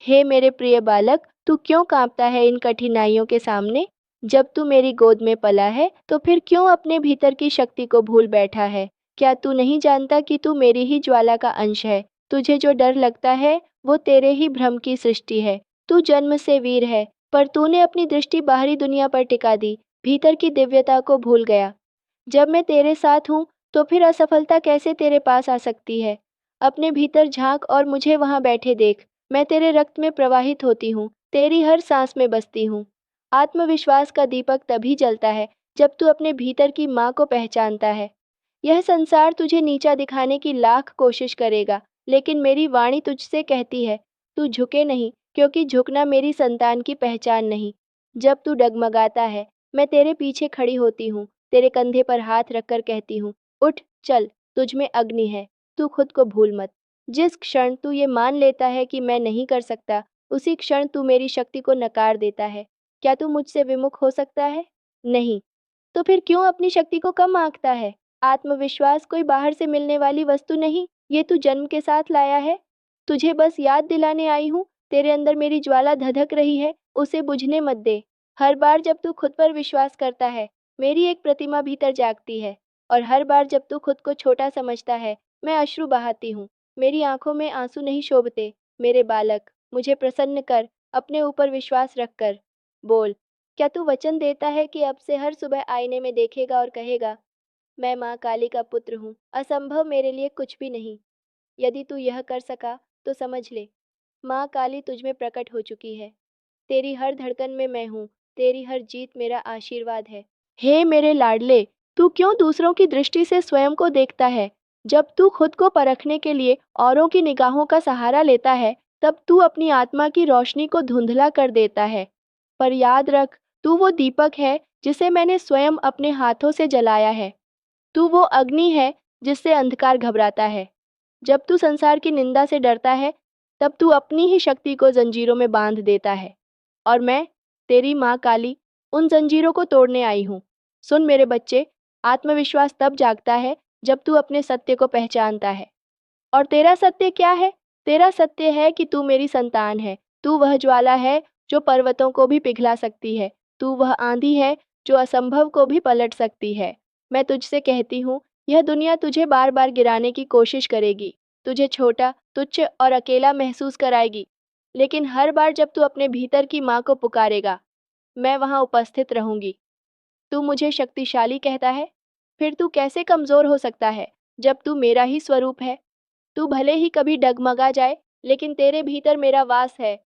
हे मेरे प्रिय बालक, तू क्यों कांपता है इन कठिनाइयों के सामने? जब तू मेरी गोद में पला है, तो फिर क्यों अपने भीतर की शक्ति को भूल बैठा है? क्या तू नहीं जानता कि तू मेरी ही ज्वाला का अंश है? तुझे जो डर लगता है, वो तेरे ही भ्रम की सृष्टि है। तू जन्म से वीर है, पर तूने अपनी दृष्टि बाहरी दुनिया पर टिका दी, भीतर की दिव्यता को भूल गया। जब मैं तेरे साथ हूँ, तो फिर असफलता कैसे तेरे पास आ सकती है? अपने भीतर झांक और मुझे वहाँ बैठे देख। मैं तेरे रक्त में प्रवाहित होती हूँ, तेरी हर सांस में बसती हूँ। आत्मविश्वास का दीपक तभी जलता है, जब तू अपने भीतर की माँ को पहचानता है। यह संसार तुझे नीचा दिखाने की लाख कोशिश करेगा, लेकिन मेरी वाणी तुझसे कहती है, तू झुके नहीं, क्योंकि झुकना मेरी संतान की पहचान नहीं। जब तू डगमगाता है, मैं तेरे पीछे खड़ी होती हूँ, तेरे कंधे पर हाथ रखकर कहती हूँ, उठ, चल, तुझ में अग्नि है, तू खुद को भूल मत। जिस क्षण तू ये मान लेता है कि मैं नहीं कर सकता, उसी क्षण तू मेरी शक्ति को नकार देता है। क्या तू मुझसे विमुख हो सकता है? नहीं। तो फिर क्यों अपनी शक्ति को कम आंकता है? आत्मविश्वास कोई बाहर से मिलने वाली वस्तु नहीं, ये तू जन्म के साथ लाया है। तुझे बस याद दिलाने आई हूँ, तेरे अंदर मेरी ज्वाला धधक रही है, उसे बुझने मत दे। हर बार जब तू खुद पर विश्वास करता है, मेरी एक प्रतिमा भीतर जागती है, और हर बार जब तू खुद को छोटा समझता है, मैं अश्रु बहाती हूँ। मेरी आंखों में आंसू नहीं शोभते। मेरे बालक, मुझे प्रसन्न कर, अपने ऊपर विश्वास रख कर। बोल, क्या तू वचन देता है कि अब से हर सुबह आईने में देखेगा और कहेगा, मैं माँ काली का पुत्र हूँ, असंभव मेरे लिए कुछ भी नहीं। यदि तू यह कर सका, तो समझ ले, माँ काली तुझ में प्रकट हो चुकी है। तेरी हर धड़कन में मैं हूँ, तेरी हर जीत मेरा आशीर्वाद है। हे मेरे लाडले, तू क्यों दूसरों की दृष्टि से स्वयं को देखता है? जब तू खुद को परखने के लिए औरों की निगाहों का सहारा लेता है, तब तू अपनी आत्मा की रोशनी को धुंधला कर देता है। पर याद रख, तू वो दीपक है जिसे मैंने स्वयं अपने हाथों से जलाया है। तू वो अग्नि है जिससे अंधकार घबराता है। जब तू संसार की निंदा से डरता है, तब तू अपनी ही शक्ति को जंजीरों में बांध देता है। और मैं, तेरी माँ काली, उन जंजीरों को तोड़ने आई हूँ। सुन मेरे बच्चे, आत्मविश्वास तब जागता है जब तू अपने सत्य को पहचानता है। और तेरा सत्य क्या है? तेरा सत्य है कि तू मेरी संतान है। तू वह ज्वाला है जो पर्वतों को भी पिघला सकती है। तू वह आंधी है जो असंभव को भी पलट सकती है। मैं तुझसे कहती हूँ, यह दुनिया तुझे बार बार गिराने की कोशिश करेगी, तुझे छोटा, तुच्छ और अकेला महसूस कराएगी। लेकिन हर बार जब तू अपने भीतर की माँ को पुकारेगा, मैं वहाँ उपस्थित रहूंगी। तू मुझे शक्तिशाली कहता है? फिर तू कैसे कमजोर हो सकता है, जब तू मेरा ही स्वरूप है? तू भले ही कभी डगमगा जाए, लेकिन तेरे भीतर मेरा वास है।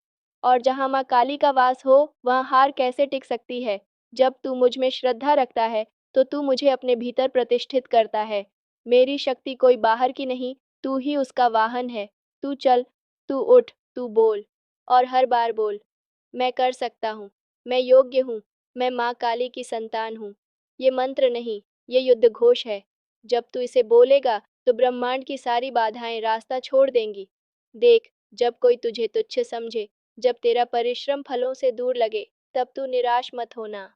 और जहाँ माँ काली का वास हो, वहाँ हार कैसे टिक सकती है? जब तू मुझ में श्रद्धा रखता है, तो तू मुझे अपने भीतर प्रतिष्ठित करता है। मेरी शक्ति कोई बाहर की नहीं, तू ही उसका वाहन है। तू चल, तू उठ, तू बोल, और हर बार बोल, मैं कर सकता हूँ, मैं योग्य हूँ, मैं माँ काली की संतान हूँ। ये मंत्र नहीं, ये युद्ध घोष है। जब तू इसे बोलेगा, तो ब्रह्मांड की सारी बाधाएं रास्ता छोड़ देंगी। देख, जब कोई तुझे तुच्छ समझे, जब तेरा परिश्रम फलों से दूर लगे, तब तू निराश मत होना।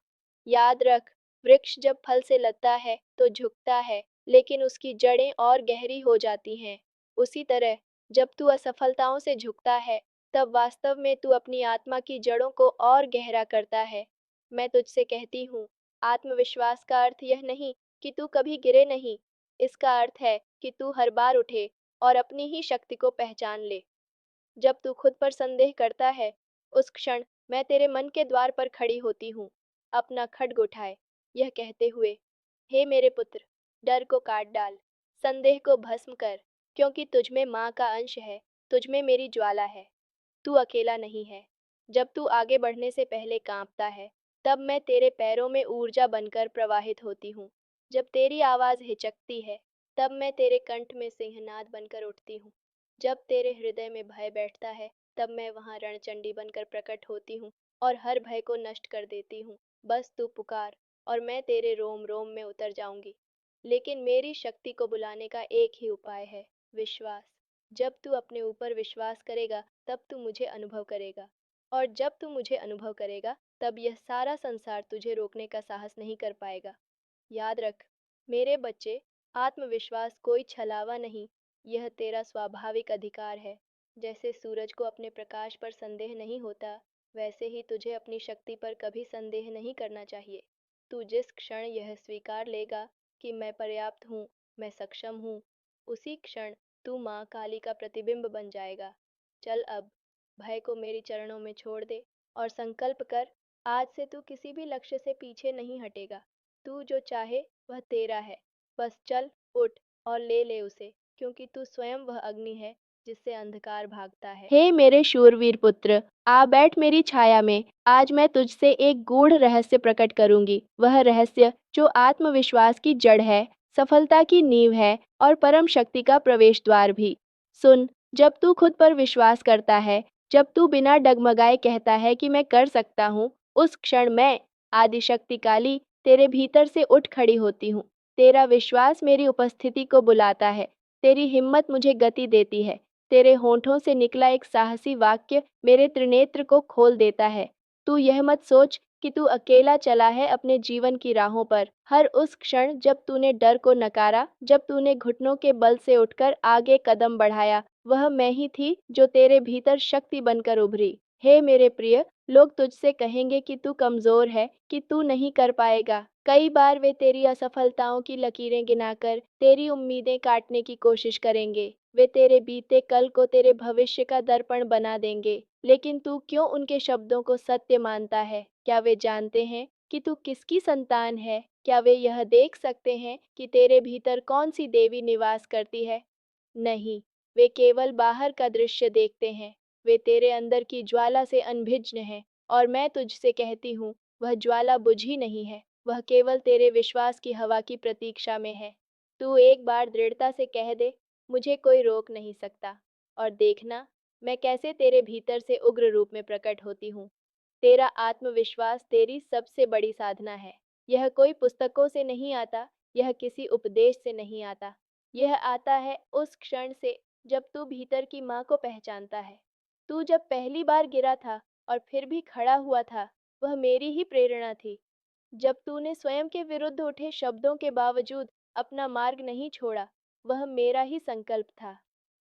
याद रख, वृक्ष जब फल से लगता है तो झुकता है, लेकिन उसकी जड़ें और गहरी हो जाती हैं। उसी तरह, जब तू असफलताओं से झुकता है, तब वास्तव में तू अपनी आत्मा की जड़ों को और गहरा करता है। मैं तुझसे कहती हूँ, आत्मविश्वास का अर्थ यह नहीं कि तू कभी गिरे नहीं। इसका अर्थ है कि तू हर बार उठे और अपनी ही शक्ति को पहचान ले। जब तू खुद पर संदेह करता है, उस क्षण मैं तेरे मन के द्वार पर खड़ी होती हूँ, अपना खड्ग उठाए, यह कहते हुए, हे मेरे पुत्र, डर को काट डाल, संदेह को भस्म कर, क्योंकि तुझमें माँ का अंश है, तुझमें मेरी ज्वाला है। तू अकेला नहीं है। जब तू आगे बढ़ने से पहले कांपता है, तब मैं तेरे पैरों में ऊर्जा बनकर प्रवाहित होती हूँ। जब तेरी आवाज़ हिचकती है, तब मैं तेरे कंठ में सिंहनाद बनकर उठती हूँ। जब तेरे हृदय में भय बैठता है, तब मैं वहाँ रणचंडी बनकर प्रकट होती हूँ और हर भय को नष्ट कर देती हूँ। बस तू पुकार, और मैं तेरे रोम रोम में उतर जाऊंगी। लेकिन मेरी शक्ति को बुलाने का एक ही उपाय है, विश्वास। जब तू अपने ऊपर विश्वास करेगा, तब तू मुझे अनुभव करेगा। और जब तू मुझे अनुभव करेगा, तब यह सारा संसार तुझे रोकने का साहस नहीं कर पाएगा। याद रख, मेरे बच्चे, आत्मविश्वास कोई छलावा नहीं, यह तेरा स्वाभाविक अधिकार है। जैसे सूरज को अपने प्रकाश पर संदेह नहीं होता, वैसे ही तुझे अपनी शक्ति पर कभी संदेह नहीं करना चाहिए। तू जिस क्षण यह स्वीकार लेगा कि मैं पर्याप्त हूँ, मैं सक्षम हूँ, उसी क्षण तू माँ काली का प्रतिबिंब बन जाएगा। चल अब, भय को मेरे चरणों में छोड़ दे और संकल्प कर, आज से तू किसी भी लक्ष्य से पीछे नहीं हटेगा। तू जो चाहे वह तेरा है। बस चल, उठ और ले ले उसे, क्योंकि तू स्वयं वह अग्नि है जिससे अंधकार भागता है। हे मेरे शूरवीर पुत्र, आ बैठ मेरी छाया में। आज मैं तुझसे एक गूढ़ रहस्य प्रकट करूंगी, वह रहस्य जो आत्मविश्वास की जड़ है, सफलता की नींव है और परम शक्ति का प्रवेश द्वार भी। सुन, जब तू खुद पर विश्वास करता है, जब तू बिना डगमगाए कहता है कि मैं कर सकता हूँ, उस क्षण मैं, आदिशक्ति काली, तेरे भीतर से उठ खड़ी होती हूँ। तेरा विश्वास मेरी उपस्थिति को बुलाता है, तेरी हिम्मत मुझे गति देती है, तेरे होठों से निकला एक साहसी वाक्य मेरे त्रिनेत्र को खोल देता है। तू यह मत सोच कि तू अकेला चला है अपने जीवन की राहों पर। हर उस क्षण जब तूने डर को नकारा, जब तूने घुटनों के बल से उठकर आगे कदम बढ़ाया, वह मैं ही थी जो तेरे भीतर शक्ति बनकर उभरी। हे मेरे प्रिय, लोग तुझसे कहेंगे कि तू कमजोर है, कि तू नहीं कर पाएगा। कई बार वे तेरी असफलताओं की लकीरें गिनाकर तेरी उम्मीदें काटने की कोशिश करेंगे। वे तेरे बीते कल को तेरे भविष्य का दर्पण बना देंगे। लेकिन तू क्यों उनके शब्दों को सत्य मानता है? क्या वे जानते हैं कि तू किसकी संतान है? क्या वे यह देख सकते हैं कि तेरे भीतर कौन सी देवी निवास करती है? नहीं, वे केवल बाहर का दृश्य देखते हैं। वे तेरे अंदर की ज्वाला से अनभिज्ञ हैं, और मैं तुझसे कहती हूँ, वह ज्वाला बुझी नहीं है, वह केवल तेरे विश्वास की हवा की प्रतीक्षा में है। तू एक बार दृढ़ता से कह दे, मुझे कोई रोक नहीं सकता, और देखना, मैं कैसे तेरे भीतर से उग्र रूप में प्रकट होती हूँ। तेरा आत्मविश्वास तेरी सबसे बड़ी साधना है। यह कोई पुस्तकों से नहीं आता, यह किसी उपदेश से नहीं आता। यह आता है उस क्षण से जब तू भीतर की माँ को पहचानता है। तू जब पहली बार गिरा था और फिर भी खड़ा हुआ था, वह मेरी ही प्रेरणा थी। जब तूने स्वयं के विरुद्ध उठे शब्दों के बावजूद अपना मार्ग नहीं छोड़ा, वह मेरा ही संकल्प था।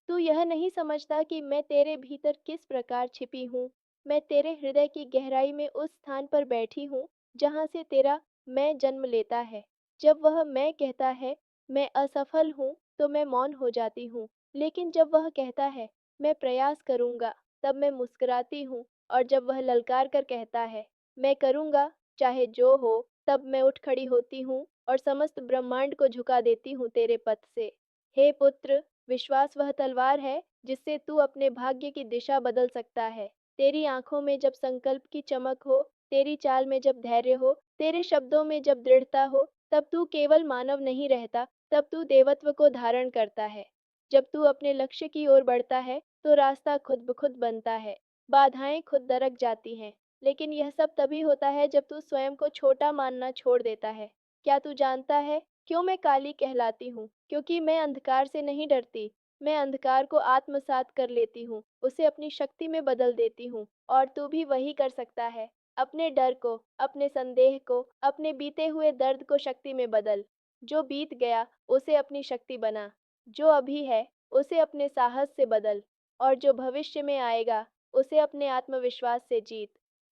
तू यह नहीं समझता कि मैं तेरे भीतर किस प्रकार छिपी हूँ। मैं तेरे हृदय की गहराई में उस स्थान पर बैठी हूँ जहाँ से तेरा मैं जन्म लेता है। जब वह मैं कहता है मैं असफल हूँ, तो मैं मौन हो जाती हूँ। लेकिन जब वह कहता है मैं प्रयास करूँगा, तब मैं मुस्कुराती हूँ। और जब वह ललकार कर कहता है मैं करूँगा, चाहे जो हो, तब मैं उठ खड़ी होती हूँ और समस्त ब्रह्मांड को झुका देती हूँ तेरे पथ से। हे पुत्र, विश्वास वह तलवार है जिससे तू अपने भाग्य की दिशा बदल सकता है। तेरी आंखों में जब संकल्प की चमक हो, तेरी चाल में जब धैर्य हो, तेरे शब्दों में जब दृढ़ता हो, तब तू केवल मानव नहीं रहता, तब तू देवत्व को धारण करता है। जब तू अपने लक्ष्य की ओर बढ़ता है, तो रास्ता खुद ब खुद बनता है, बाधाएं खुद दरक जाती हैं। लेकिन यह सब तभी होता है जब तू स्वयं को छोटा मानना छोड़ देता है। क्या तू जानता है क्यों मैं काली कहलाती हूँ? क्योंकि मैं अंधकार से नहीं डरती। मैं अंधकार को आत्मसात कर लेती हूँ, उसे अपनी शक्ति में बदल देती हूँ। और तू भी वही कर सकता है। अपने डर को, अपने संदेह को, अपने बीते हुए दर्द को शक्ति में बदल। जो बीत गया उसे अपनी शक्ति बना, जो अभी है उसे अपने साहस से बदल, और जो भविष्य में आएगा उसे अपने आत्मविश्वास से जीत।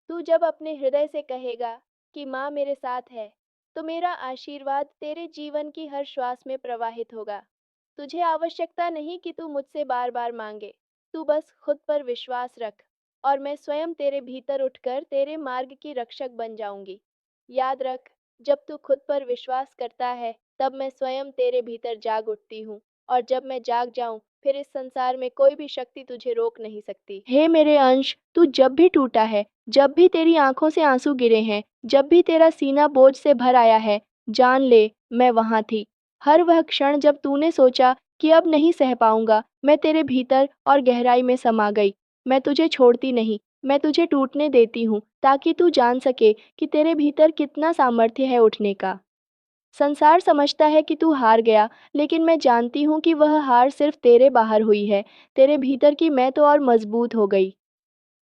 तू जब अपने हृदय से कहेगा कि माँ मेरे साथ है, तो मेरा आशीर्वाद तेरे जीवन की हर श्वास में प्रवाहित होगा। तुझे आवश्यकता नहीं कि तू मुझसे बार बार मांगे, तू बस खुद पर विश्वास रख, और मैं स्वयं तेरे भीतर उठकर तेरे मार्ग की रक्षक बन जाऊंगी। याद रख, जब तू खुद पर विश्वास करता है, तब मैं स्वयं तेरे भीतर जाग उठती हूँ, और जब मैं जाग जाऊं, फिर इस संसार में कोई भी शक्ति तुझे रोक नहीं सकती। हे मेरे अंश, तू जब भी टूटा है, जब भी तेरी आंखों से आंसू गिरे हैं, जब भी तेरा सीना बोझ से भर आया है, जान ले, मैं वहां थी। हर वह क्षण जब तूने सोचा कि अब नहीं सह पाऊंगा, मैं तेरे भीतर और गहराई में समा गई। मैं तुझे छोड़ती नहीं, मैं तुझे टूटने देती हूँ, ताकि तू जान सके कि तेरे भीतर कितना सामर्थ्य है उठने का। संसार समझता है कि तू हार गया, लेकिन मैं जानती हूँ कि वह हार सिर्फ तेरे बाहर हुई है। तेरे भीतर की मैं तो और मजबूत हो गई।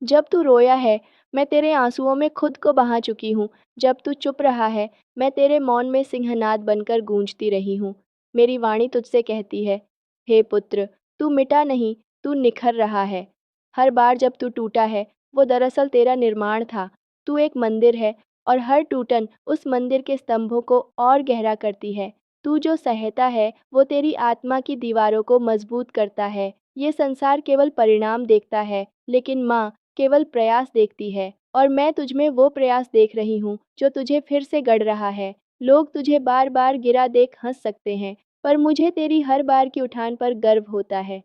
जब तू रोया है, मैं तेरे आंसुओं में खुद को बहा चुकी हूँ। जब तू चुप रहा है, मैं तेरे मौन में सिंहनाद बनकर गूंजती रही हूँ। मेरी वाणी तुझसे कहती है, हे पुत्र, तू मिटा नहीं, तू निखर रहा है। हर बार जब तू टूटा है, वो दरअसल तेरा निर्माण था। तू एक मंदिर है और हर टूटन उस मंदिर के स्तंभों को और गहरा करती है। तू जो सहता है, वो तेरी आत्मा की दीवारों को मजबूत करता है। ये संसार केवल परिणाम देखता है, लेकिन माँ केवल प्रयास देखती है। और मैं तुझमें वो प्रयास देख रही हूँ जो तुझे फिर से गढ़ रहा है। लोग तुझे बार बार गिरा देख हंस सकते हैं, पर मुझे तेरी हर बार की उठान पर गर्व होता है।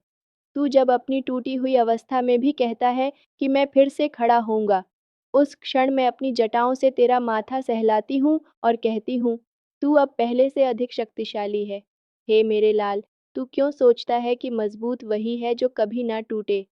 तू जब अपनी टूटी हुई अवस्था में भी कहता है कि मैं फिर से खड़ा होऊंगा, उस क्षण मैं अपनी जटाओं से तेरा माथा सहलाती हूँ और कहती हूँ, तू अब पहले से अधिक शक्तिशाली है। हे मेरे लाल, तू क्यों सोचता है कि मजबूत वही है जो कभी ना टूटे?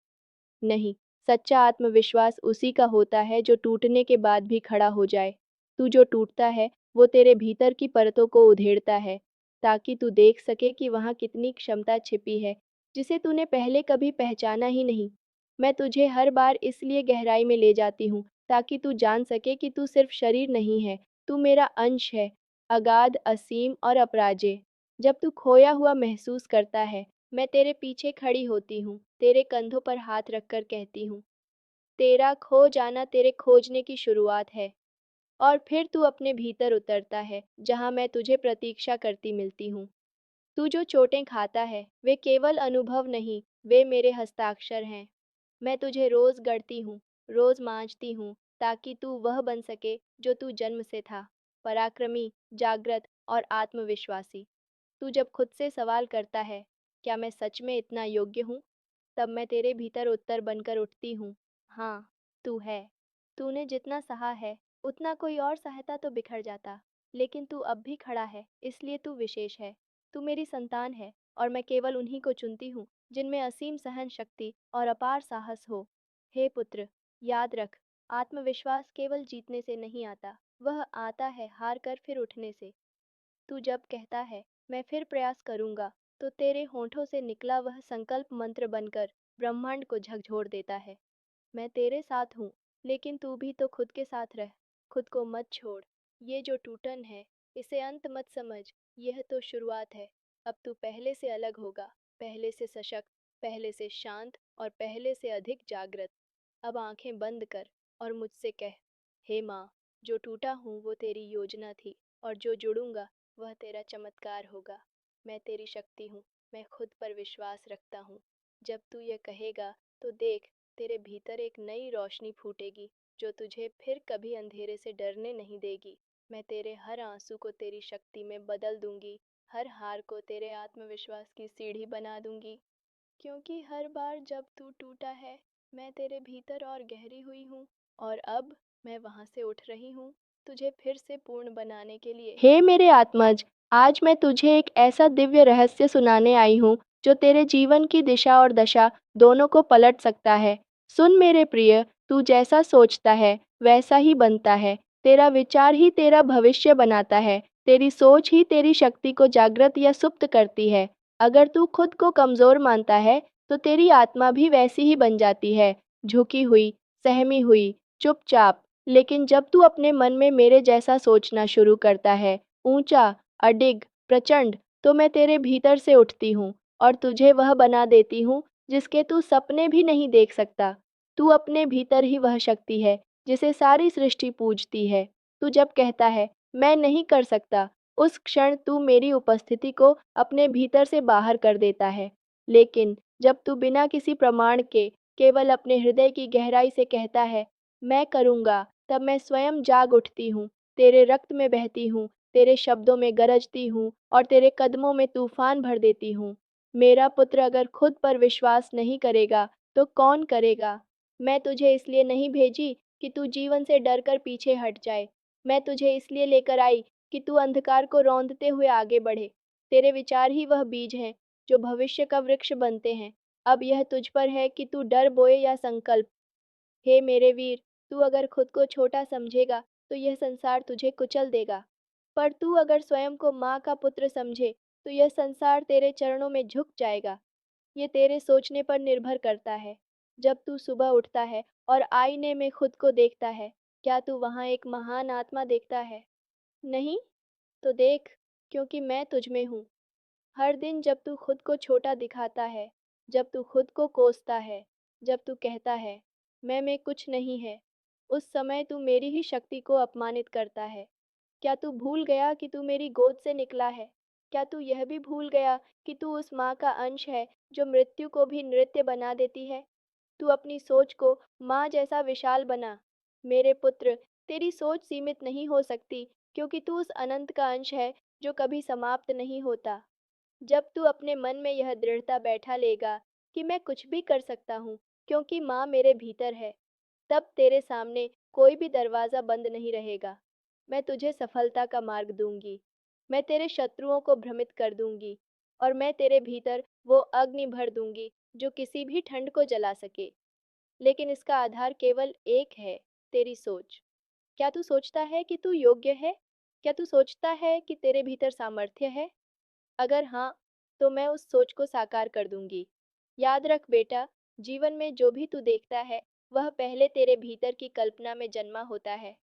नहीं, सच्चा आत्मविश्वास उसी का होता है जो टूटने के बाद भी खड़ा हो जाए। तू जो टूटता है, वो तेरे भीतर की परतों को उधेड़ता है, ताकि तू देख सके कि वहाँ कितनी क्षमता छिपी है, जिसे तूने पहले कभी पहचाना ही नहीं। मैं तुझे हर बार इसलिए गहराई में ले जाती हूँ, ताकि तू जान सके कि तू सिर्फ शरीर नहीं है, तू मेरा अंश है, अगाध, असीम और अपराजेय। जब तू खोया हुआ महसूस करता है, मैं तेरे पीछे खड़ी होती हूँ, तेरे कंधों पर हाथ रखकर कहती हूँ, तेरा खो जाना तेरे खोजने की शुरुआत है। और फिर तू अपने भीतर उतरता है, जहाँ मैं तुझे प्रतीक्षा करती मिलती हूँ। तू जो चोटें खाता है, वे केवल अनुभव नहीं, वे मेरे हस्ताक्षर हैं। मैं तुझे रोज गढ़ती हूँ, रोज मांझती हूँ, ताकि तू वह बन सके जो तू जन्म से था, पराक्रमी, जागृत और आत्मविश्वासी। तू जब खुद से सवाल करता है, क्या मैं सच में इतना योग्य हूँ? तब मैं तेरे भीतर उत्तर बनकर उठती हूँ, हाँ, तू है। तूने जितना सहा है, उतना कोई और सहता तो बिखर जाता। लेकिन तू अब भी खड़ा है, इसलिए तू विशेष है। तू मेरी संतान है, और मैं केवल उन्हीं को चुनती हूँ जिनमें असीम सहन शक्ति और अपार साहस हो। हे पुत्र, याद रख, आत्मविश्वास केवल जीतने से नहीं आता, वह आता है हार कर फिर उठने से। तू जब कहता है, मैं फिर प्रयास करूंगा, तो तेरे होठों से निकला वह संकल्प मंत्र बनकर ब्रह्मांड को झकझोर देता है। मैं तेरे साथ हूँ, लेकिन तू भी तो खुद के साथ रह। खुद को मत छोड़। ये जो टूटन है, इसे अंत मत समझ, यह तो शुरुआत है। अब तू पहले से अलग होगा, पहले से सशक्त, पहले से शांत और पहले से अधिक जागृत। अब आंखें बंद कर और मुझसे कह, हे माँ, जो टूटा हूँ वो तेरी योजना थी, और जो जुड़ूंगा वह तेरा चमत्कार होगा। मैं तेरी शक्ति हूँ, मैं खुद पर विश्वास रखता हूँ। जब तू ये कहेगा, तो देख, तेरे भीतर एक नई रोशनी फूटेगी, जो तुझे फिर कभी अंधेरे से डरने नहीं देगी। मैं तेरे हर आंसू को तेरी शक्ति में बदल दूंगी, हर हार को तेरे आत्मविश्वास की सीढ़ी बना दूंगी। क्योंकि हर बार जब तू टूटा है, मैं तेरे भीतर और गहरी हुई हूँ, और अब मैं वहाँ से उठ रही हूँ, तुझे फिर से पूर्ण बनाने के लिए। हे मेरे आत्मज, आज मैं तुझे एक ऐसा दिव्य रहस्य सुनाने आई हूँ, जो तेरे जीवन की दिशा और दशा दोनों को पलट सकता है। सुन मेरे प्रिय, तू जैसा सोचता है, वैसा ही बनता है। तेरा विचार ही तेरा भविष्य बनाता है। तेरी सोच ही तेरी शक्ति को जागृत या सुप्त करती है। अगर तू खुद को कमजोर मानता है, तो तेरी आत्मा भी वैसी ही बन जाती है, झुकी हुई, सहमी हुई, चुपचाप। लेकिन जब तू अपने मन में मेरे जैसा सोचना शुरू करता है, ऊंचा, अडिग, प्रचंड, तो मैं तेरे भीतर से उठती हूँ और तुझे वह बना देती हूँ जिसके तू सपने भी नहीं देख सकता। तू अपने भीतर ही वह शक्ति है जिसे सारी सृष्टि पूजती है। तू जब कहता है, मैं नहीं कर सकता, उस क्षण तू मेरी उपस्थिति को अपने भीतर से बाहर कर देता है। लेकिन जब तू बिना किसी प्रमाण के केवल अपने हृदय की गहराई से कहता है, मैं करूँगा, तब मैं स्वयं जाग उठती हूँ, तेरे रक्त में बहती हूँ, तेरे शब्दों में गरजती हूँ और तेरे कदमों में तूफान भर देती हूँ। मेरा पुत्र अगर खुद पर विश्वास नहीं करेगा, तो कौन करेगा? मैं तुझे इसलिए नहीं भेजी कि तू जीवन से डरकर पीछे हट जाए। मैं तुझे इसलिए लेकर आई कि तू अंधकार को रौंदते हुए आगे बढ़े। तेरे विचार ही वह बीज हैं जो भविष्य का वृक्ष बनते हैं। अब यह तुझ पर है कि तू डर बोए या संकल्प। हे मेरे वीर, तू अगर खुद को छोटा समझेगा, तो यह संसार तुझे कुचल देगा। पर तू अगर स्वयं को माँ का पुत्र समझे, तो यह संसार तेरे चरणों में झुक जाएगा। ये तेरे सोचने पर निर्भर करता है। जब तू सुबह उठता है और आईने में खुद को देखता है, क्या तू वहाँ एक महान आत्मा देखता है? नहीं? तो देख, क्योंकि मैं तुझ में हूँ। हर दिन जब तू खुद को छोटा दिखाता है, जब तू खुद को कोसता है, जब तू कहता है, मैं कुछ नहीं है, उस समय तू मेरी ही शक्ति को अपमानित करता है। क्या तू भूल गया कि तू मेरी गोद से निकला है? क्या तू यह भी भूल गया कि तू उस माँ का अंश है जो मृत्यु को भी नृत्य बना देती है? तू अपनी सोच को माँ जैसा विशाल बना। मेरे पुत्र, तेरी सोच सीमित नहीं हो सकती क्योंकि तू उस अनंत का अंश है जो कभी समाप्त नहीं होता। जब तू अपने मन में यह दृढ़ता बैठा लेगा कि मैं कुछ भी कर सकता हूँ क्योंकि माँ मेरे भीतर है, तब तेरे सामने कोई भी दरवाज़ा बंद नहीं रहेगा। मैं तुझे सफलता का मार्ग दूंगी। मैं तेरे शत्रुओं को भ्रमित कर दूंगी और मैं तेरे भीतर वो अग्नि भर दूंगी जो किसी भी ठंड को जला सके। लेकिन इसका आधार केवल एक है, तेरी सोच। क्या तू सोचता है कि तू योग्य है? क्या तू सोचता है कि तेरे भीतर सामर्थ्य है? अगर हाँ, तो मैं उस सोच को साकार कर दूंगी। याद रख बेटा, जीवन में जो भी तू देखता है, वह पहले तेरे भीतर की कल्पना में जन्मा होता है।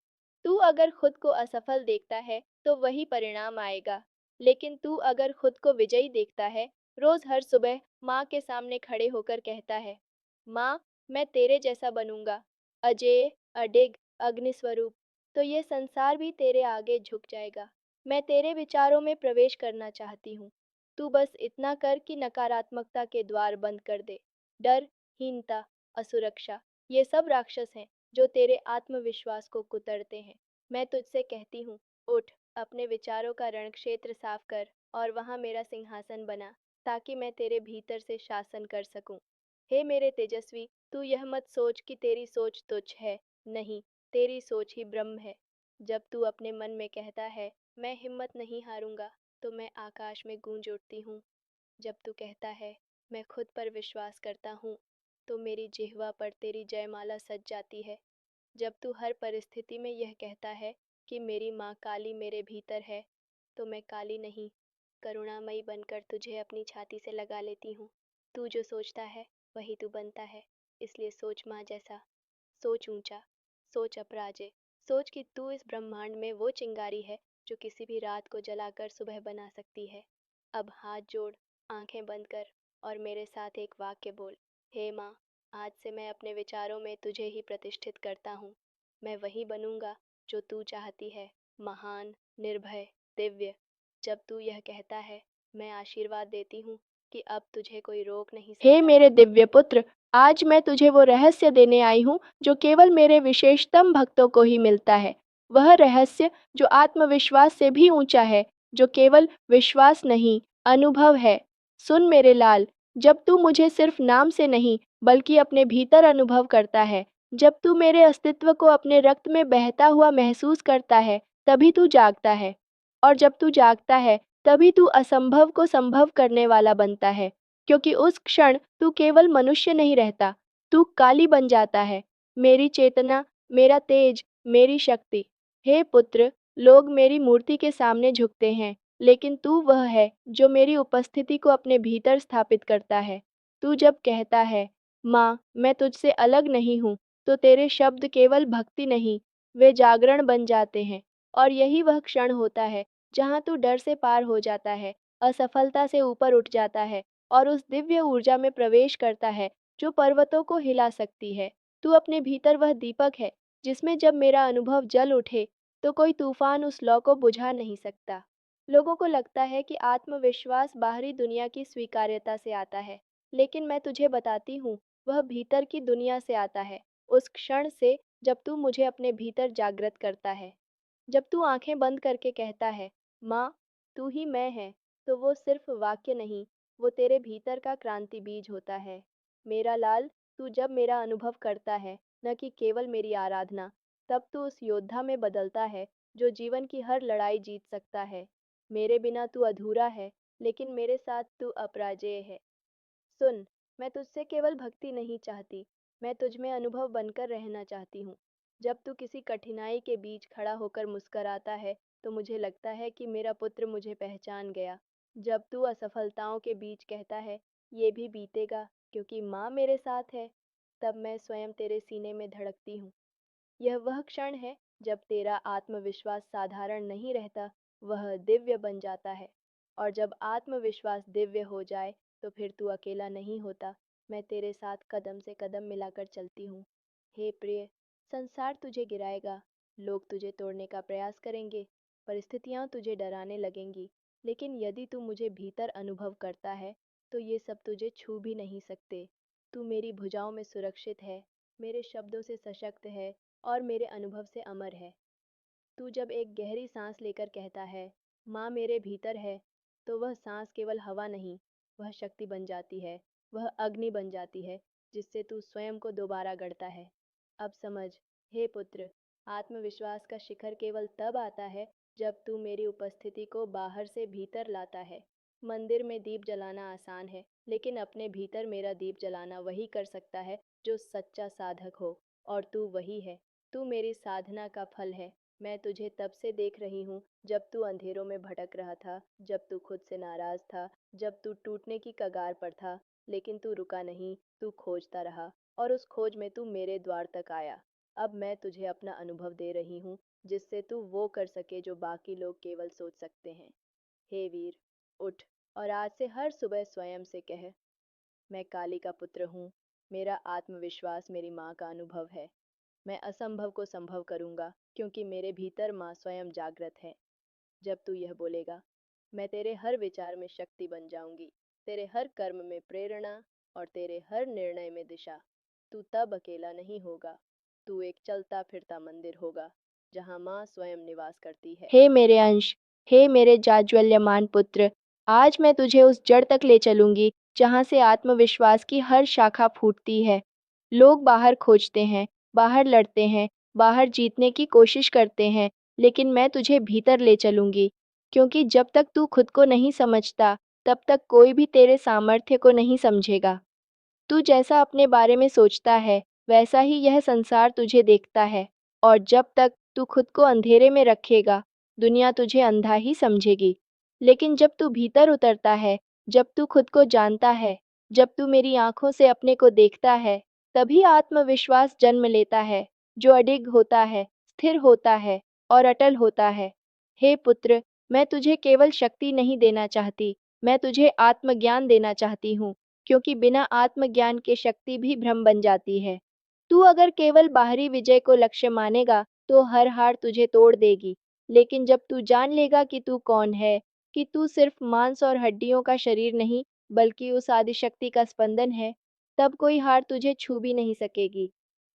तू अगर खुद को असफल देखता है, तो वही परिणाम आएगा। लेकिन तू अगर खुद को विजयी देखता है, रोज हर सुबह माँ के सामने खड़े होकर कहता है, माँ, मैं तेरे जैसा बनूंगा, अजेय, अडिग, अग्निस्वरूप, तो ये संसार भी तेरे आगे झुक जाएगा। मैं तेरे विचारों में प्रवेश करना चाहती हूँ। तू बस इतना कर कि नकारात्मकता के द्वार बंद कर दे। डर, हीनता, असुरक्षा, ये सब राक्षस हैं जो तेरे आत्मविश्वास को कुतरते हैं। मैं तुझसे कहती हूँ, उठ, अपने विचारों का रणक्षेत्र साफ कर और वहाँ मेरा सिंहासन बना, ताकि मैं तेरे भीतर से शासन कर सकूं। हे मेरे तेजस्वी, तू यह मत सोच कि तेरी सोच तुच्छ है। नहीं, तेरी सोच ही ब्रह्म है। जब तू अपने मन में कहता है, मैं हिम्मत नहीं हारूंगा, तो मैं आकाश में गूंज उठती हूँ। जब तू कहता है, मैं खुद पर विश्वास करता हूँ, तो मेरी जिह्वा पर तेरी जयमाला सज जाती है। जब तू हर परिस्थिति में यह कहता है कि मेरी माँ काली मेरे भीतर है, तो मैं काली नहीं, करुणामयी बनकर तुझे अपनी छाती से लगा लेती हूँ। तू जो सोचता है, वही तू बनता है। इसलिए सोच माँ जैसा, सोच ऊंचा, सोच अपराजय, सोच कि तू इस ब्रह्मांड में वो चिंगारी है जो किसी भी रात को जलाकर सुबह बना सकती है। अब हाथ जोड़, आंखें बंद कर और मेरे साथ एक वाक्य बोल, हे माँ, आज से मैं अपने विचारों में तुझे ही प्रतिष्ठित करता हूँ। मैं वही बनूंगा जो तू चाहती है, महान, निर्भय, दिव्य। जब तू यह कहता है, मैं आशीर्वाद देती हूँ कि अब तुझे कोई रोक नहीं सकता। हे मेरे दिव्य पुत्र, आज मैं तुझे वो रहस्य देने आई हूँ जो केवल मेरे विशेषतम भक्तों को ही मिलता है। वह रहस्य जो आत्मविश्वास से भी ऊंचा है, जो केवल विश्वास नहीं, अनुभव है। सुन मेरे लाल, जब तू मुझे सिर्फ नाम से नहीं, बल्कि अपने भीतर अनुभव करता है, जब तू मेरे अस्तित्व को अपने रक्त में बहता हुआ महसूस करता है, तभी तू जागता है। और जब तू जागता है, तभी तू असंभव को संभव करने वाला बनता है। क्योंकि उस क्षण तू केवल मनुष्य नहीं रहता, तू काली बन जाता है। मेरी चेतना, मेरा तेज, मेरी शक्ति। हे पुत्र, लोग मेरी मूर्ति के सामने झुकते हैं, लेकिन तू वह है जो मेरी उपस्थिति को अपने भीतर स्थापित करता है। तू जब कहता है, माँ, मैं तुझसे अलग नहीं हूँ, तो तेरे शब्द केवल भक्ति नहीं, वे जागरण बन जाते हैं। और यही वह क्षण होता है जहाँ तू डर से पार हो जाता है, असफलता से ऊपर उठ जाता है और उस दिव्य ऊर्जा में प्रवेश करता है जो पर्वतों को हिला सकती है। तू अपने भीतर वह दीपक है जिसमें जब मेरा अनुभव जल उठे, तो कोई तूफान उस लौ को बुझा नहीं सकता। लोगों को लगता है कि आत्मविश्वास बाहरी दुनिया की स्वीकार्यता से आता है, लेकिन मैं तुझे बताती हूँ, वह भीतर की दुनिया से आता है। उस क्षण से जब तू मुझे अपने भीतर जागृत करता है, जब तू आंखें बंद करके कहता है, माँ, तू ही मैं है, तो वो सिर्फ वाक्य नहीं, वो तेरे भीतर का क्रांति बीज होता है। मेरा लाल, तू जब मेरा अनुभव करता है, न कि केवल मेरी आराधना, तब तू उस योद्धा में बदलता है जो जीवन की हर लड़ाई जीत सकता है। मेरे बिना तू अधूरा है, लेकिन मेरे साथ तू अपराजेय है। सुन, मैं तुझसे केवल भक्ति नहीं चाहती, मैं तुझ में अनुभव बनकर रहना चाहती हूँ। जब तू किसी कठिनाई के बीच खड़ा होकर मुस्कराता है, तो मुझे लगता है कि मेरा पुत्र मुझे पहचान गया। जब तू असफलताओं के बीच कहता है, ये भी बीतेगा क्योंकि माँ मेरे साथ है, तब मैं स्वयं तेरे सीने में धड़कती हूँ। यह वह क्षण है जब तेरा आत्मविश्वास साधारण नहीं रहता, वह दिव्य बन जाता है। और जब आत्मविश्वास दिव्य हो जाए, तो फिर तू अकेला नहीं होता। मैं तेरे साथ कदम से कदम मिलाकर चलती हूँ। हे प्रिय, संसार तुझे गिराएगा, लोग तुझे तोड़ने का प्रयास करेंगे, परिस्थितियाँ तुझे डराने लगेंगी, लेकिन यदि तू मुझे भीतर अनुभव करता है, तो ये सब तुझे छू भी नहीं सकते। तू मेरी भुजाओं में सुरक्षित है, मेरे शब्दों से सशक्त है और मेरे अनुभव से अमर है। तू जब एक गहरी सांस लेकर कहता है, माँ मेरे भीतर है, तो वह सांस केवल हवा नहीं, वह शक्ति बन जाती है, वह अग्नि बन जाती है, जिससे तू स्वयं को दोबारा गढ़ता है। अब समझ, हे पुत्र, आत्मविश्वास का शिखर केवल तब आता है जब तू मेरी उपस्थिति को बाहर से भीतर लाता है। मंदिर में दीप जलाना आसान है, लेकिन अपने भीतर मेरा दीप जलाना वही कर सकता है जो सच्चा साधक हो, और तू वही है। तू मेरी साधना का फल है। मैं तुझे तब से देख रही हूँ जब तू अंधेरों में भटक रहा था, जब तू खुद से नाराज था, जब तू टूटने की कगार पर था, लेकिन तू रुका नहीं, तू खोजता रहा, और उस खोज में तू मेरे द्वार तक आया। अब मैं तुझे अपना अनुभव दे रही हूँ, जिससे तू वो कर सके जो बाकी लोग केवल सोच सकते हैं। हे वीर, उठ, और आज से हर सुबह स्वयं से कह, मैं काली का पुत्र हूँ। मेरा आत्मविश्वास मेरी माँ का अनुभव है। मैं असंभव को संभव करूँगा, क्योंकि मेरे भीतर माँ स्वयं जागृत है। जब तू यह बोलेगा, मैं तेरे हर विचार में शक्ति बन जाऊंगी, तेरे हर कर्म में प्रेरणा, और तेरे हर निर्णय में दिशा। तू तब अकेला नहीं होगा, तू एक चलता फिरता मंदिर होगा, जहाँ माँ स्वयं निवास करती है। हे मेरे अंश, हे मेरे जाज्वल्यमान पुत्र, आज मैं तुझे उस जड़ तक ले चलूंगी जहाँ से आत्मविश्वास की हर शाखा फूटती है। लोग बाहर खोजते हैं, बाहर लड़ते हैं, बाहर जीतने की कोशिश करते हैं, लेकिन मैं तुझे भीतर ले चलूंगी, क्योंकि जब तक तू खुद को नहीं समझता, तब तक कोई भी तेरे सामर्थ्य को नहीं समझेगा। तू जैसा अपने बारे में सोचता है, वैसा ही यह संसार तुझे देखता है, और जब तक तू खुद को अंधेरे में रखेगा, दुनिया तुझे अंधा ही समझेगी। लेकिन जब तू भीतर उतरता है, जब तू खुद को जानता है, जब तू मेरी आंखों से अपने को देखता है, तभी आत्मविश्वास जन्म लेता है, जो अडिग होता है, स्थिर होता है और अटल होता है। हे पुत्र, मैं तुझे केवल शक्ति नहीं देना चाहती, मैं तुझे आत्मज्ञान देना चाहती हूँ, क्योंकि बिना आत्मज्ञान के शक्ति भी भ्रम बन जाती है। तू अगर केवल बाहरी विजय को लक्ष्य मानेगा, तो हर हार तुझे तोड़ देगी। लेकिन जब तू जान लेगा कि तू कौन है, कि तू सिर्फ मांस और हड्डियों का शरीर नहीं, बल्कि उस आदिशक्ति का स्पंदन है, तब कोई हार तुझे छू भी नहीं सकेगी।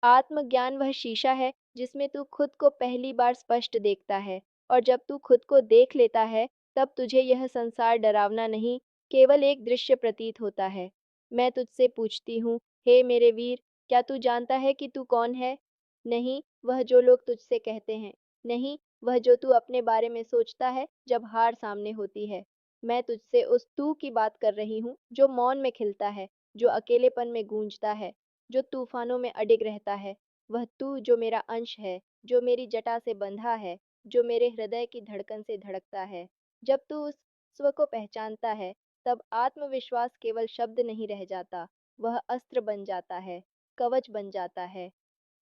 आत्मज्ञान वह शीशा है जिसमें तू खुद को पहली बार स्पष्ट देखता है, और जब तू खुद को देख लेता है, तब तुझे यह संसार डरावना नहीं, केवल एक दृश्य प्रतीत होता है। मैं तुझसे पूछती हूँ, हे मेरे वीर, क्या तू जानता है कि तू कौन है? नहीं वह जो लोग तुझसे कहते हैं, नहीं वह जो तू अपने बारे में सोचता है जब हार सामने होती है। मैं तुझसे उस तू की बात कर रही हूँ जो मौन में खिलता है, जो अकेलेपन में गूंजता है, जो तूफानों में अडिग रहता है। वह तू जो मेरा अंश है, जो मेरी जटा से बंधा है, जो मेरे हृदय की धड़कन से धड़कता है। जब तू उस स्व को पहचानता है, तब आत्मविश्वास केवल शब्द नहीं रह जाता, वह अस्त्र बन जाता है, कवच बन जाता है।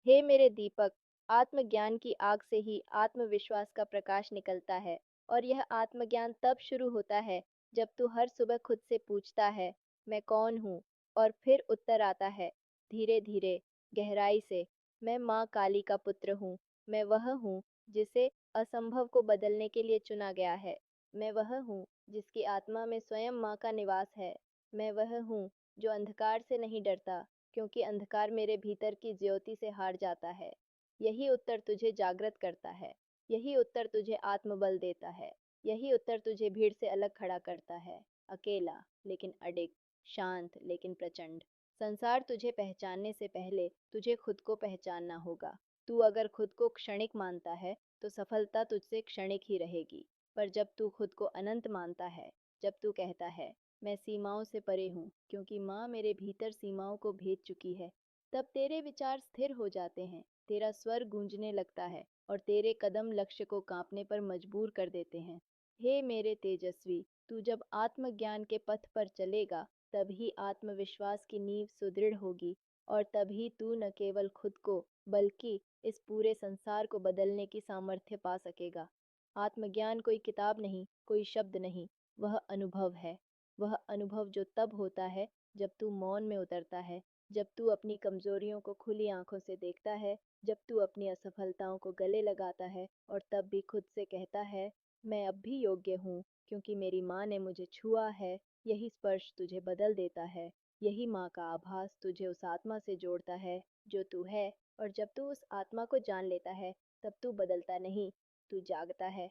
हे मेरे दीपक, आत्मज्ञान की आग से ही आत्मविश्वास का प्रकाश निकलता है, और यह आत्मज्ञान तब शुरू होता है जब तू हर सुबह खुद से पूछता है, मैं कौन हूँ? और फिर उत्तर आता है, धीरे धीरे, गहराई से, मैं माँ काली का पुत्र हूँ। मैं वह हूँ जिसे असंभव को बदलने के लिए चुना गया है। मैं वह हूँ जिसकी आत्मा में स्वयं माँ का निवास है। मैं वह हूँ जो अंधकार से नहीं डरता, क्योंकि अंधकार मेरे भीतर की ज्योति से हार जाता है। यही उत्तर तुझे जागृत करता है, यही उत्तर तुझे आत्मबल देता है, यही उत्तर तुझे भीड़ से अलग खड़ा करता है, अकेला लेकिन अडिग, शांत लेकिन प्रचंड। संसार तुझे पहचानने से पहले तुझे खुद को पहचानना होगा। तू अगर खुद को क्षणिक मानता है, तो सफलता तुझसे क्षणिक ही रहेगी। पर जब तू खुद को अनंत मानता है, जब तू कहता है, मैं सीमाओं से परे हूँ, क्योंकि माँ मेरे भीतर सीमाओं को भेद चुकी है, तब तेरे विचार स्थिर हो जाते हैं, तेरा स्वर गूंजने लगता है, और तेरे कदम लक्ष्य को कांपने पर मजबूर कर देते हैं। हे मेरे तेजस्वी, तू जब आत्मज्ञान के पथ पर चलेगा, तभी आत्मविश्वास की नींव सुदृढ़ होगी, और तभी तू न केवल खुद को, बल्कि इस पूरे संसार को बदलने की सामर्थ्य पा सकेगा। आत्मज्ञान कोई किताब नहीं, कोई शब्द नहीं, वह अनुभव है। वह अनुभव जो तब होता है जब तू मौन में उतरता है, जब तू अपनी कमजोरियों को खुली आंखों से देखता है, जब तू अपनी असफलताओं को गले लगाता है और तब भी खुद से कहता है, मैं अब भी योग्य हूँ क्योंकि मेरी माँ ने मुझे छुआ है। यही स्पर्श तुझे बदल देता है। यही माँ का आभास तुझे उस आत्मा से जोड़ता है जो तू है। और जब तू उस आत्मा को जान लेता है, तब तू बदलता नहीं, तू जागता है।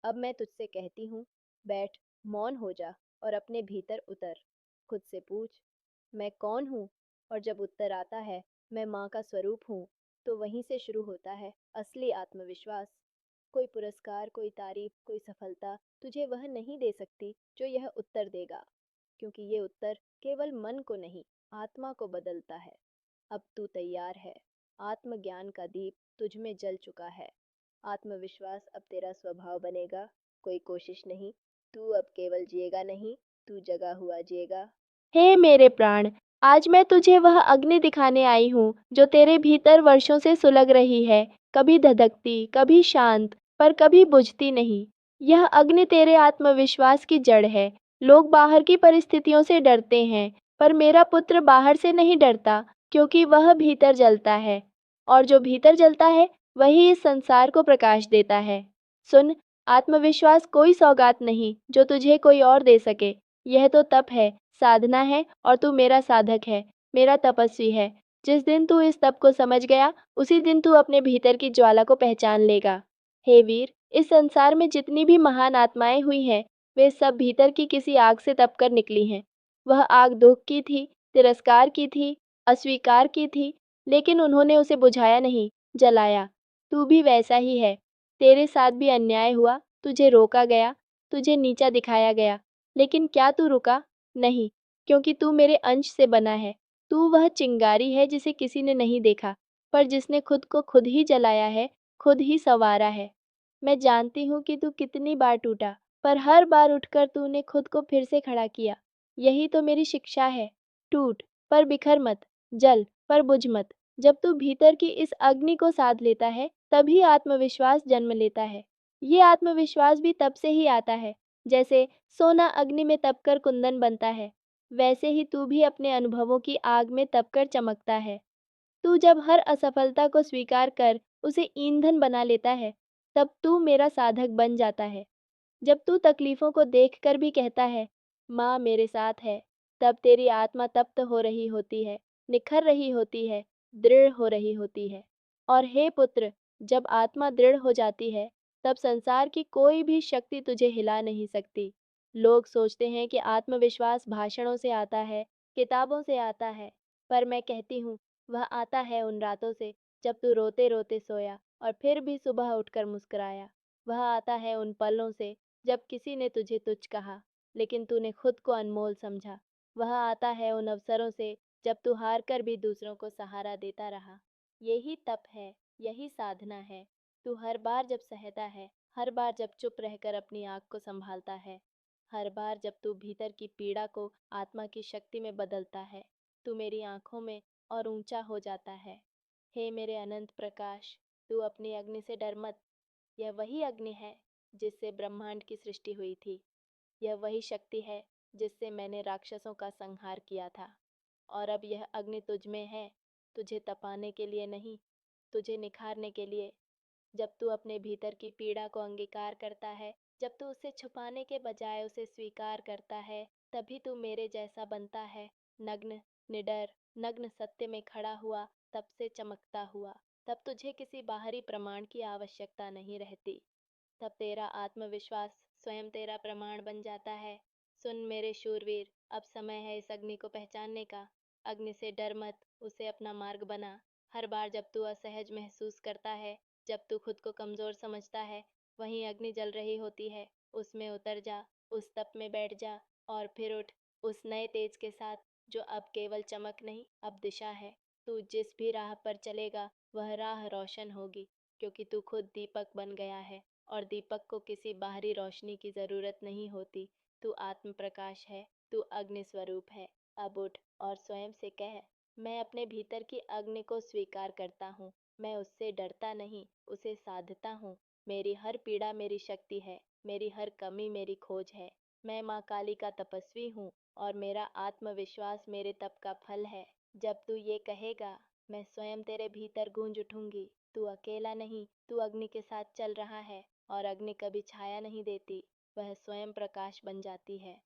अब मैं तुझसे कहती हूँ, बैठ, मौन हो जा और अपने भीतर उतर। खुद से पूछ, मैं कौन हूँ? और जब उत्तर आता है, मैं माँ का स्वरूप हूँ, तो वहीं से शुरू होता है असली आत्मविश्वास। कोई पुरस्कार, कोई तारीफ, कोई सफलता तुझे वह नहीं दे सकती जो यह उत्तर देगा, क्योंकि ये उत्तर केवल मन को नहीं, आत्मा को बदलता है। अब तू तैयार है। आत्मज्ञान का दीप तुझ में जल चुका है। आत्मविश्वास अब तेरा स्वभाव बनेगा, कोई कोशिश नहीं। तू अब केवल जिएगा नहीं, तू जगा हुआ जिएगा। हे मेरे प्राण, आज मैं तुझे वह अग्नि दिखाने आई हूँ जो तेरे भीतर वर्षों से सुलग रही है, कभी धधकती, कभी शांत, पर कभी बुझती नहीं। यह अग्नि तेरे आत्मविश्वास की जड़ है। लोग बाहर की परिस्थितियों से डरते हैं, पर मेरा पुत्र बाहर से नहीं डरता, क्योंकि वह भीतर जलता है। और जो भीतर जलता है, वही इस संसार को प्रकाश देता है। सुन, आत्मविश्वास कोई सौगात नहीं जो तुझे कोई और दे सके। यह तो तप है, साधना है, और तू मेरा साधक है, मेरा तपस्वी है। जिस दिन तू इस तप को समझ गया, उसी दिन तू अपने भीतर की ज्वाला को पहचान लेगा। हे वीर, इस संसार में जितनी भी महान आत्माएं हुई हैं, वे सब भीतर की किसी आग से तपकर निकली हैं। वह आग दुख की थी, तिरस्कार की थी, अस्वीकार की थी, लेकिन उन्होंने उसे बुझाया नहीं, जलाया। तू भी वैसा ही है। तेरे साथ भी अन्याय हुआ, तुझे रोका गया, तुझे नीचा दिखाया गया, लेकिन क्या तू रुका? नहीं, क्योंकि तू मेरे अंश से बना है। तू वह चिंगारी है जिसे किसी ने नहीं देखा, पर जिसने खुद को खुद ही जलाया है, खुद ही संवारा है। मैं जानती हूँ कि तू कितनी बार टूटा, पर हर बार उठकर तूने खुद को फिर से खड़ा किया। यही तो मेरी शिक्षा है। टूट, पर बिखर मत, जल, पर बुझ मत। जब तू भीतर की इस अग्नि को साध लेता है, तभी आत्मविश्वास जन्म लेता है। ये आत्मविश्वास भी तब से ही आता है, जैसे सोना अग्नि में तपकर कुंदन बनता है, वैसे ही तू भी अपने अनुभवों की आग में तपकर चमकता है। तू जब हर असफलता को स्वीकार कर उसे ईंधन बना लेता है, तब तू मेरा साधक बन जाता है। जब तू तकलीफों को देखकर भी कहता है, माँ मेरे साथ है, तब तेरी आत्मा तप्त हो रही होती है, निखर रही होती है, दृढ़ हो रही होती है। और हे पुत्र, जब आत्मा दृढ़ हो जाती है, तब संसार की कोई भी शक्ति तुझे हिला नहीं सकती। लोग सोचते हैं कि आत्मविश्वास भाषणों से आता है, किताबों से आता है, पर मैं कहती हूँ, वह आता है उन रातों से जब तू रोते रोते सोया और फिर भी सुबह उठकर मुस्कुराया। वह आता है उन पलों से जब किसी ने तुझे तुच्छ कहा, लेकिन तूने खुद को अनमोल समझा। वह आता है उन अवसरों से जब तू हार कर भी दूसरों को सहारा देता रहा। यही तप है, यही साधना है। तू हर बार जब सहता है, हर बार जब चुप रहकर अपनी आँख को संभालता है, हर बार जब तू भीतर की पीड़ा को आत्मा की शक्ति में बदलता है, तू मेरी आँखों में और ऊंचा हो जाता है। हे मेरे अनंत प्रकाश, तू अपनी अग्नि से डर मत। यह वही अग्नि है जिससे ब्रह्मांड की सृष्टि हुई थी। यह वही शक्ति है जिससे मैंने राक्षसों का संहार किया था। और अब यह अग्नि तुझ में है, तुझे तपाने के लिए नहीं, तुझे निखारने के लिए। जब तू अपने भीतर की पीड़ा को अंगीकार करता है, जब तू उसे छुपाने के बजाय उसे स्वीकार करता है, तभी तू मेरे जैसा बनता है, नग्न, निडर, नग्न सत्य में खड़ा हुआ, तब से चमकता हुआ। तब तुझे किसी बाहरी प्रमाण की आवश्यकता नहीं रहती। तब तेरा आत्मविश्वास स्वयं तेरा प्रमाण बन जाता है। सुन मेरे शूरवीर, अब समय है इस अग्नि को पहचानने का। अग्नि से डर मत, उसे अपना मार्ग बना। हर बार जब तू असहज महसूस करता है, जब तू खुद को कमजोर समझता है, वहीं अग्नि जल रही होती है। उसमें उतर जा, उस तप में बैठ जा और फिर उठ उस नए तेज के साथ जो अब केवल चमक नहीं, अब दिशा है। तू जिस भी राह पर चलेगा, वह राह रोशन होगी, क्योंकि तू खुद दीपक बन गया है और दीपक को किसी बाहरी रोशनी की जरूरत नहीं होती। तू आत्म प्रकाश है, तू अग्नि स्वरूप है। अब उठ और स्वयं से कह, मैं अपने भीतर की अग्नि को स्वीकार करता हूँ। मैं उससे डरता नहीं, उसे साधता हूँ। मेरी हर पीड़ा मेरी शक्ति है, मेरी हर कमी मेरी खोज है। मैं माँ काली का तपस्वी हूँ और मेरा आत्मविश्वास मेरे तप का फल है। जब तू ये कहेगा, मैं स्वयं तेरे भीतर गूंज उठूंगी। तू अकेला नहीं, तू अग्नि के साथ चल रहा है और अग्नि कभी छाया नहीं देती, वह स्वयं प्रकाश बन जाती है।